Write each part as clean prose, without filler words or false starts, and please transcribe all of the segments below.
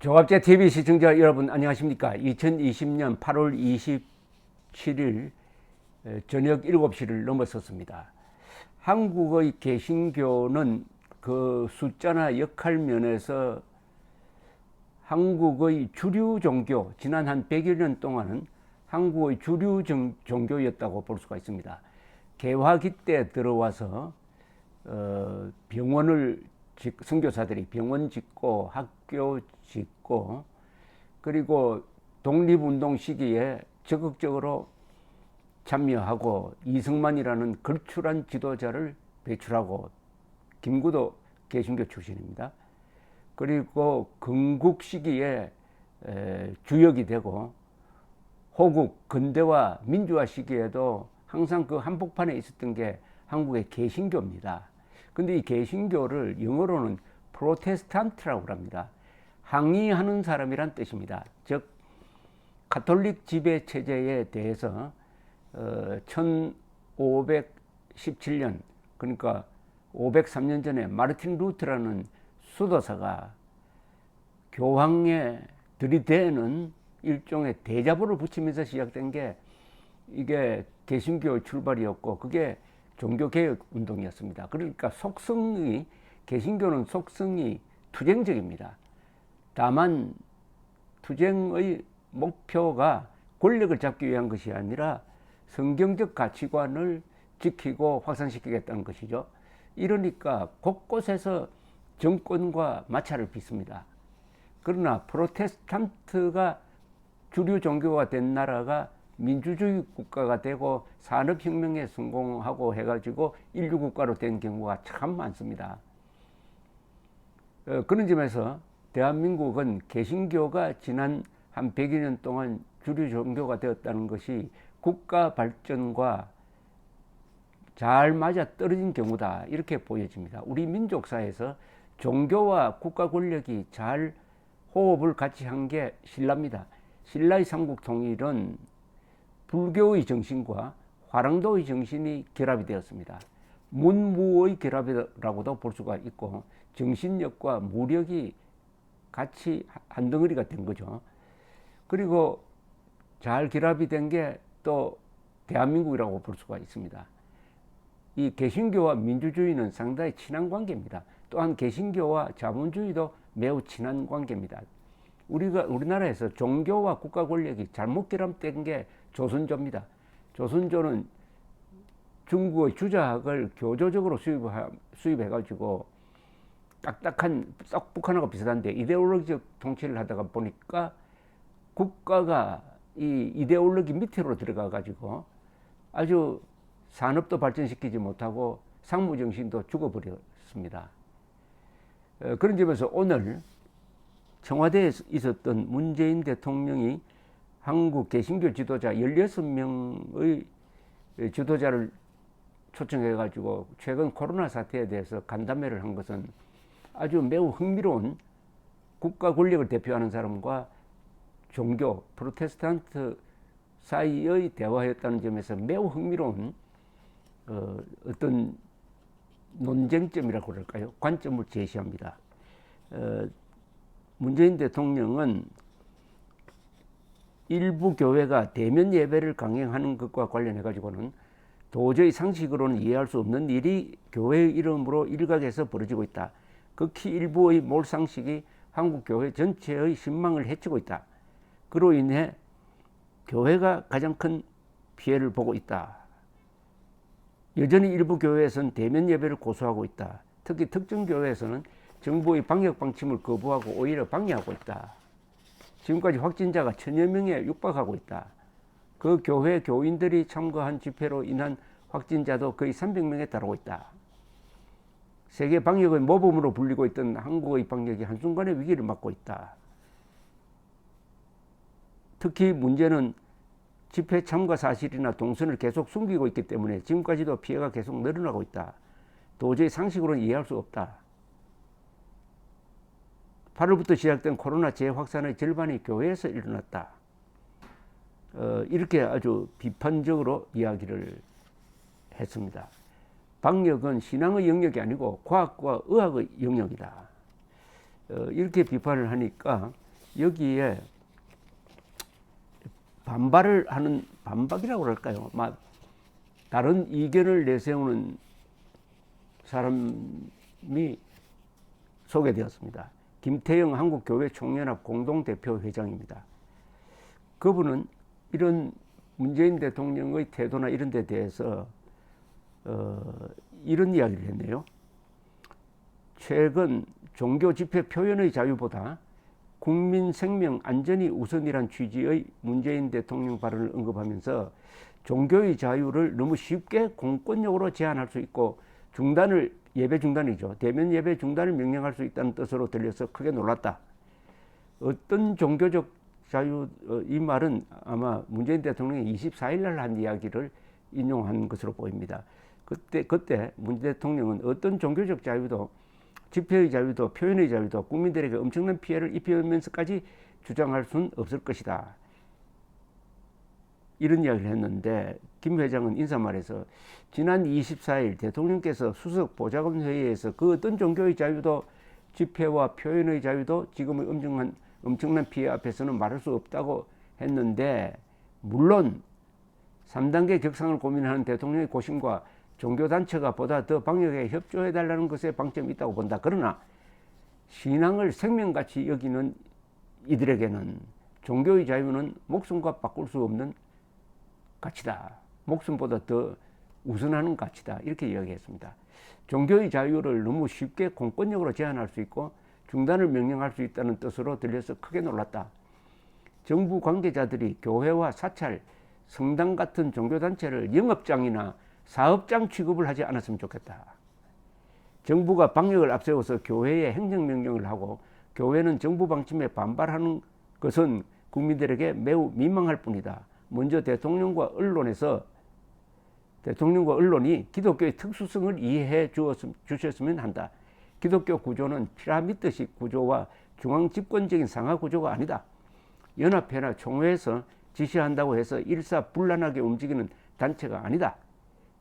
종합제 TV 시청자 여러분 안녕하십니까? 2020년 8월 27일 저녁 7시를 넘어섰습니다. 한국의 개신교는 그 숫자나 역할 면에서 한국의 주류 종교, 지난 한 100여 년 동안은 한국의 주류 종교였다고 볼 수가 있습니다. 개화기 때 들어와서 병원을 선교사들이 병원 짓고 학교 짓고 그리고 독립운동 시기에 적극적으로 참여하고 이승만이라는 걸출한 지도자를 배출하고, 김구도 개신교 출신입니다. 그리고 건국 시기에 주역이 되고 호국 근대화 민주화 시기에도 항상 그 한복판에 있었던 게 한국의 개신교입니다. 근데 이 개신교를 영어로는 프로테스탄트라고 합니다. 항의하는 사람이란 뜻입니다. 즉 가톨릭 지배 체제에 대해서 1517년, 그러니까 503년 전에 마르틴 루트라는 수도사가 교황에 들이대는 일종의 대자보를 붙이면서 시작된 게 이게 개신교의 출발이었고, 그게 종교개혁 운동이었습니다. 그러니까 개신교는 속성이 투쟁적입니다. 다만 투쟁의 목표가 권력을 잡기 위한 것이 아니라 성경적 가치관을 지키고 확산시키겠다는 것이죠. 이러니까 곳곳에서 정권과 마찰을 빚습니다. 그러나 프로테스탄트가 주류 종교가 된 나라가 민주주의 국가가 되고 산업혁명에 성공하고 해가지고 인류국가로 된 경우가 참 많습니다. 그런 점에서 대한민국은 개신교가 지난 한 100여 년 동안 주류 종교가 되었다는 것이 국가 발전과 잘 맞아 떨어진 경우다, 이렇게 보여집니다. 우리 민족사에서 종교와 국가 권력이 잘 호흡을 같이 한 게 신라입니다. 신라의 삼국 통일은 불교의 정신과 화랑도의 정신이 결합이 되었습니다. 문무의 결합이라고도 볼 수가 있고, 정신력과 무력이 같이 한 덩어리가 된 거죠. 그리고 잘 결합이 된 게 또 대한민국이라고 볼 수가 있습니다. 이 개신교와 민주주의는 상당히 친한 관계입니다. 또한 개신교와 자본주의도 매우 친한 관계입니다. 우리나라에서 종교와 국가 권력이 잘못 결합된 게 조선조입니다. 조선조는 중국의 주자학을 교조적으로 수입해가지고 딱딱한 썩 북한하고 비슷한데 이데올로기적 통치를 하다가 보니까 국가가 이 이데올로기 밑으로 들어가가지고 아주 산업도 발전시키지 못하고 상무정신도 죽어버렸습니다. 그런 점에서 오늘 청와대에 있었던 문재인 대통령이 한국 개신교 지도자 16명의 지도자를 초청해가지고 최근 코로나 사태에 대해서 간담회를 한 것은 아주 매우 흥미로운, 국가 권력을 대표하는 사람과 종교, 프로테스탄트 사이의 대화였다는 점에서 매우 흥미로운 어떤 논쟁점이라고 그럴까요? 관점을 제시합니다. 문재인 대통령은 일부 교회가 대면 예배를 강행하는 것과 관련해 가지고는 도저히 상식으로는 이해할 수 없는 일이 교회의 이름으로 일각에서 벌어지고 있다. 극히 일부의 몰상식이 한국 교회 전체의 신망을 해치고 있다. 그로 인해 교회가 가장 큰 피해를 보고 있다. 여전히 일부 교회에서는 대면 예배를 고수하고 있다. 특히 특정 교회에서는 정부의 방역 방침을 거부하고 오히려 방해하고 있다. 지금까지 확진자가 1000여 명에 육박하고 있다. 그 교회 교인들이 참가한 집회로 인한 확진자도 거의 300명에 달하고 있다. 세계 방역의 모범으로 불리고 있던 한국의 방역이 한순간에 위기를 맞고 있다. 특히 문제는 집회 참가 사실이나 동선을 계속 숨기고 있기 때문에 지금까지도 피해가 계속 늘어나고 있다. 도저히 상식으로는 이해할 수 없다. 8월부터 시작된 코로나 재확산의 절반이 교회에서 일어났다. 이렇게 아주 비판적으로 이야기를 했습니다. 방역은 신앙의 영역이 아니고 과학과 의학의 영역이다. 이렇게 비판을 하니까 여기에 반발을 하는, 반박이라고 할까요? 막 다른 이견을 내세우는 사람이 소개되었습니다. 김태영 한국교회총연합 공동대표 회장입니다. 그분은 이런 문재인 대통령의 태도나 이런 데 대해서 이런 이야기를 했네요. 최근 종교 집회 표현의 자유보다 국민 생명 안전이 우선이란 취지의 문재인 대통령 발언을 언급하면서 종교의 자유를 너무 쉽게 공권력으로 제한할 수 있고 예배 중단이죠. 대면 예배 중단을 명령할 수 있다는 뜻으로 들려서 크게 놀랐다. 어떤 종교적 자유, 이 말은 아마 문재인 대통령이 24일 날 한 이야기를 인용한 것으로 보입니다. 그때 문 대통령은 어떤 종교적 자유도, 집회의 자유도, 표현의 자유도 국민들에게 엄청난 피해를 입히면서까지 주장할 수는 없을 것이다. 이런 이야기를 했는데, 김 회장은 인사말에서 지난 24일 대통령께서 수석 보좌관 회의에서 그 어떤 종교의 자유도, 집회와 표현의 자유도 지금의 엄청난 피해 앞에서는 말할 수 없다고 했는데, 물론 3단계 격상을 고민하는 대통령의 고심과 종교단체가 보다 더 방역에 협조해달라는 것에 방점이 있다고 본다. 그러나 신앙을 생명같이 여기는 이들에게는 종교의 자유는 목숨과 바꿀 수 없는 가치다. 목숨보다 더 우선하는 가치다. 이렇게 이야기했습니다. 종교의 자유를 너무 쉽게 공권력으로 제한할 수 있고 중단을 명령할 수 있다는 뜻으로 들려서 크게 놀랐다. 정부 관계자들이 교회와 사찰, 성당 같은 종교단체를 영업장이나 사업장 취급을 하지 않았으면 좋겠다. 정부가 방역을 앞세워서 교회에 행정명령을 하고 교회는 정부 방침에 반발하는 것은 국민들에게 매우 민망할 뿐이다. 먼저 대통령과 언론이 기독교의 특수성을 이해해 주셨으면 한다. 기독교 구조는 피라미드식 구조와 중앙집권적인 상하 구조가 아니다. 연합회나 총회에서 지시한다고 해서 일사불란하게 움직이는 단체가 아니다.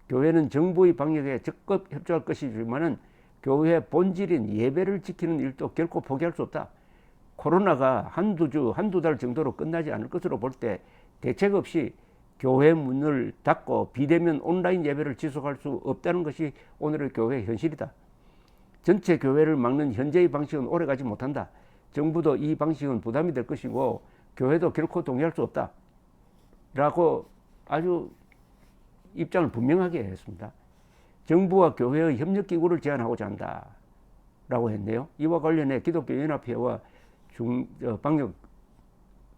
교회는 정부의 방역에 적극 협조할 것이지만은 교회의 본질인 예배를 지키는 일도 결코 포기할 수 없다. 코로나가 한두 달 정도로 끝나지 않을 것으로 볼 때 대책 없이 교회 문을 닫고 비대면 온라인 예배를 지속할 수 없다는 것이 오늘의 교회의 현실이다. 전체 교회를 막는 현재의 방식은 오래가지 못한다. 정부도 이 방식은 부담이 될 것이고 교회도 결코 동의할 수 없다. 라고 아주 입장을 분명하게 했습니다. 정부와 교회의 협력기구를 제안하고자 한다. 라고 했네요. 이와 관련해 기독교연합회와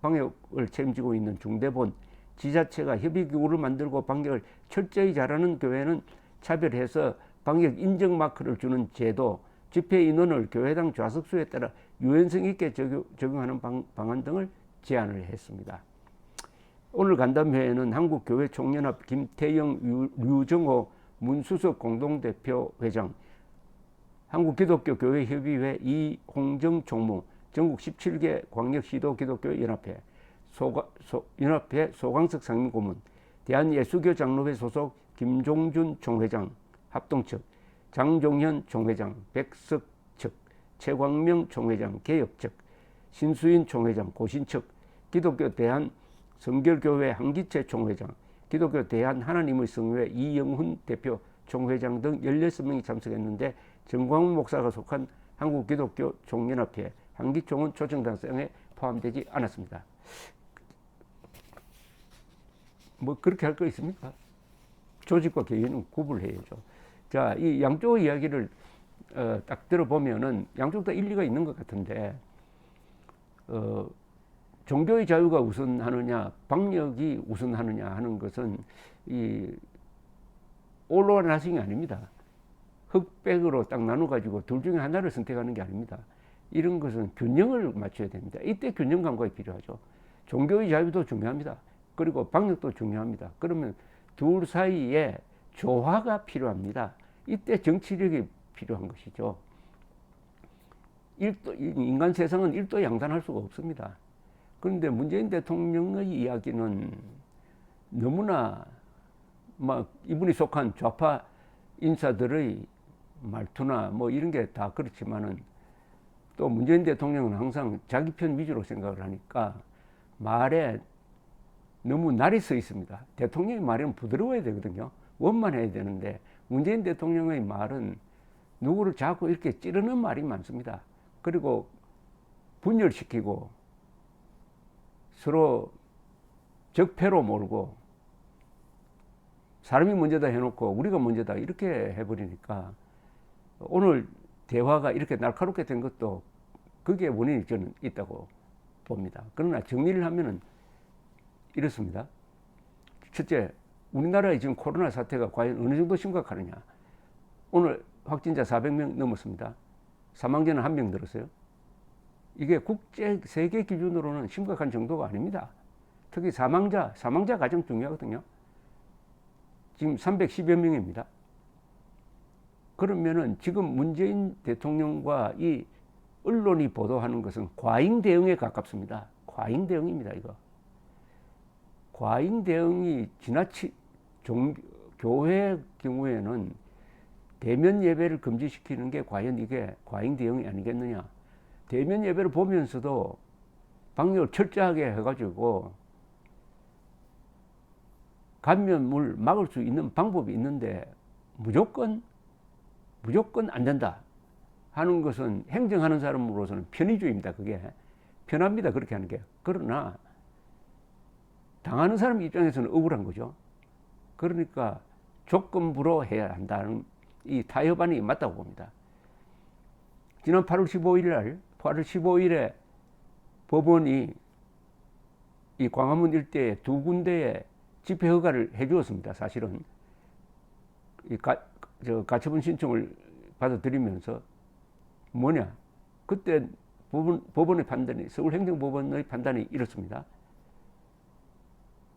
방역을 책임지고 있는 중대본 지자체가 협의기구를 만들고 방역을 철저히 잘하는 교회는 차별해서 방역 인증 마크를 주는 제도, 집회 인원을 교회당 좌석수에 따라 유연성 있게 적용하는 방안 등을 제안을 했습니다. 오늘 간담회에는 한국교회총연합 김태영, 류정호 문수석 공동대표 회장, 한국기독교교회협의회 이홍정 총무, 전국 17개 광역시도 기독교연합회, 연합회 소강석 상임고문, 대한예수교장로회 소속 김종준 총회장 합동측, 장종현 총회장 백석 측, 최광명 총회장 개혁 측, 신수인 총회장 고신 측, 기독교 대한 성결교회 한기채 총회장, 기독교 대한 하나님의 성회 이영훈 대표 총회장 등 16명이 참석했는데 정광훈 목사가 속한 한국기독교 총연합회 한기총은 초청 단상에 포함되지 않았습니다. 뭐 그렇게 할 거 있습니까? 조직과 개인은 구분해야죠. 자, 이 양쪽의 이야기를 딱 들어보면은 양쪽 다 일리가 있는 것 같은데, 종교의 자유가 우선하느냐, 방역이 우선하느냐 하는 것은 이 all or nothing이 아닙니다. 흑백으로 딱 나눠가지고 둘 중에 하나를 선택하는 게 아닙니다. 이런 것은 균형을 맞춰야 됩니다. 이때 균형 감각이 필요하죠. 종교의 자유도 중요합니다. 그리고 방역도 중요합니다. 그러면 둘 사이에 조화가 필요합니다. 이때 정치력이 필요한 것이죠. 인간 세상은 일도 양단할 수가 없습니다. 그런데 문재인 대통령의 이야기는 너무나 막 이분이 속한 좌파 인사들의 말투나 뭐 이런 게 다 그렇지만은 또 문재인 대통령은 항상 자기 편 위주로 생각을 하니까 말에 너무 날이 서 있습니다. 대통령의 말은 부드러워야 되거든요. 원만해야 되는데 문재인 대통령의 말은 누구를 자꾸 이렇게 찌르는 말이 많습니다. 그리고 분열시키고 서로 적폐로 몰고 사람이 먼저다 해놓고 우리가 먼저다 이렇게 해버리니까 오늘 대화가 이렇게 날카롭게 된 것도 그게 원인이 저는 있다고 봅니다. 그러나 정리를 하면은 이렇습니다. 첫째, 우리나라의 지금 코로나 사태가 과연 어느 정도 심각하느냐. 오늘 확진자 400명 넘었습니다. 사망자는 1명 늘었어요. 이게 세계 기준으로는 심각한 정도가 아닙니다. 특히 사망자 가장 중요하거든요. 지금 310여 명입니다. 그러면은 지금 문재인 대통령과 이 언론이 보도하는 것은 과잉 대응에 가깝습니다. 과잉 대응입니다, 이거. 과잉 대응이 교회 경우에는 대면 예배를 금지시키는 게 과연 이게 과잉 대응이 아니겠느냐. 대면 예배를 보면서도 방역을 철저하게 해가지고 감염을 막을 수 있는 방법이 있는데 무조건 안 된다 하는 것은 행정하는 사람으로서는 편의주의입니다. 그게 편합니다. 그렇게 하는 게. 그러나 당하는 사람 입장에서는 억울한 거죠. 그러니까 조건부로 해야 한다는 이 타협안이 맞다고 봅니다. 지난 8월 15일에 법원이 이 광화문 일대에 2군데에 집회 허가를 해주었습니다. 사실은 이 가처분 신청을 받아들이면서 뭐냐? 그때 법원의 판단이 서울행정법원의 판단이 이렇습니다.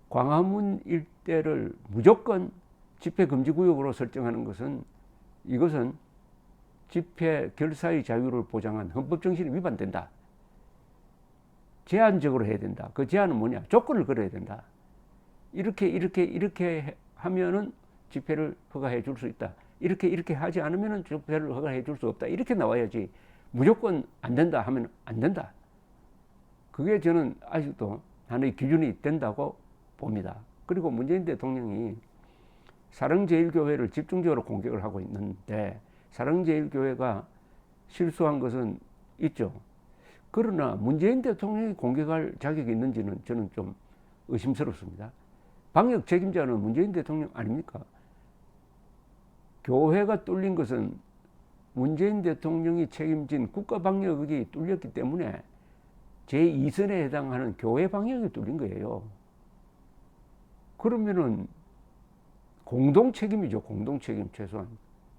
광화문 일대를 무조건 집회 금지 구역으로 설정하는 것은 이것은 집회 결사의 자유를 보장한 헌법 정신에 위반된다. 제한적으로 해야 된다. 그 제한은 뭐냐? 조건을 걸어야 된다. 이렇게 하면은 집회를 허가해 줄 수 있다. 이렇게 하지 않으면은 집회를 허가해 줄 수 없다. 이렇게 나와야지 무조건 안 된다 하면 안 된다. 그게 저는 아직도 하나의 기준이 된다고 봅니다. 그리고 문재인 대통령이 사랑제일교회를 집중적으로 공격을 하고 있는데 사랑제일교회가 실수한 것은 있죠. 그러나 문재인 대통령이 공격할 자격이 있는지는 저는 좀 의심스럽습니다. 방역 책임자는 문재인 대통령 아닙니까? 교회가 뚫린 것은 문재인 대통령이 책임진 국가 방역이 뚫렸기 때문에 제2선에 해당하는 교회 방역이 뚫린 거예요. 그러면은 공동 책임이죠. 공동 책임 최소한.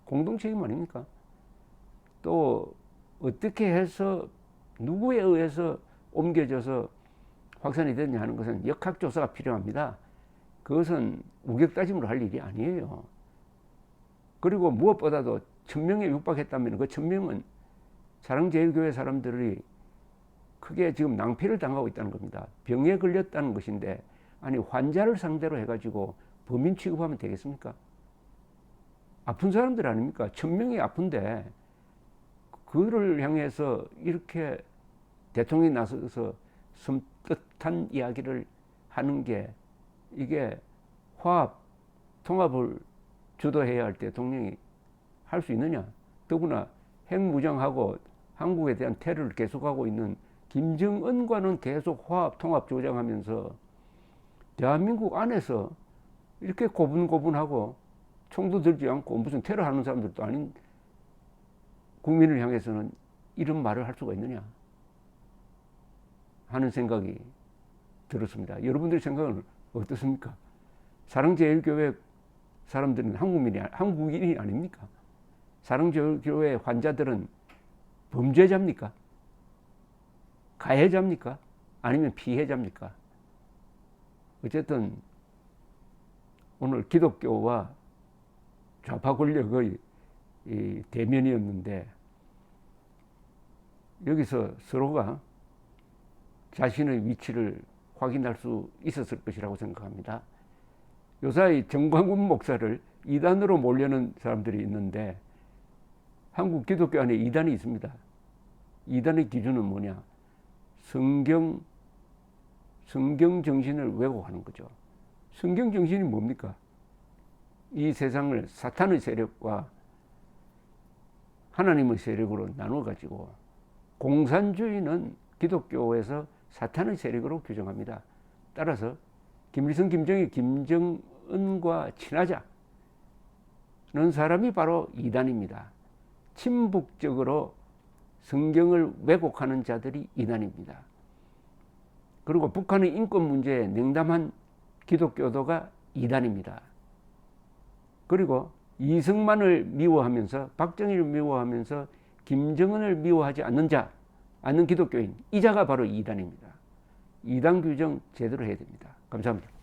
공동 책임 아닙니까? 또 어떻게 해서 누구에 의해서 옮겨져서 확산이 됐냐 하는 것은 역학조사가 필요합니다. 그것은 우격다짐으로 할 일이 아니에요. 그리고 무엇보다도 1000명에 육박했다면 그 1000명은 사랑제일교회 사람들이 크게 지금 낭패를 당하고 있다는 겁니다. 병에 걸렸다는 것인데 아니 환자를 상대로 해가지고 범인 취급하면 되겠습니까? 아픈 사람들 아닙니까? 1000명이 아픈데 그를 향해서 이렇게 대통령이 나서서 섬뜩한 이야기를 하는 게 이게 통합을 주도해야 할 대통령이 할 수 있느냐? 더구나 핵무장하고 한국에 대한 테러를 계속하고 있는 김정은과는 계속 통합 조장하면서 대한민국 안에서 이렇게 고분고분하고 총도 들지 않고 무슨 테러하는 사람들도 아닌 국민을 향해서는 이런 말을 할 수가 있느냐 하는 생각이 들었습니다. 여러분들의 생각은 어떻습니까? 사랑제일교회 사람들은 한국인이 아닙니까? 사랑제일교회 환자들은 범죄자입니까? 가해자입니까? 아니면 피해자입니까? 어쨌든 오늘 기독교와 좌파 권력의 이 대면이었는데 여기서 서로가 자신의 위치를 확인할 수 있었을 것이라고 생각합니다. 요사이 정광훈 목사를 이단으로 몰려는 사람들이 있는데 한국 기독교 안에 이단이 있습니다. 이단의 기준은 뭐냐? 성경 정신을 왜곡하는 거죠. 성경 정신이 뭡니까? 이 세상을 사탄의 세력과 하나님의 세력으로 나누어 가지고, 공산주의는 기독교에서 사탄의 세력으로 규정합니다. 따라서 김일성, 김정일, 김정은과 친하자는 사람이 바로 이단입니다. 친북적으로 성경을 왜곡하는 자들이 이단입니다. 그리고 북한의 인권 문제에 냉담한 기독교도가 이단입니다. 그리고 이승만을 미워하면서, 박정희를 미워하면서 김정은을 미워하지 않는 기독교인, 이 자가 바로 이단입니다. 이단 규정 제대로 해야 됩니다. 감사합니다.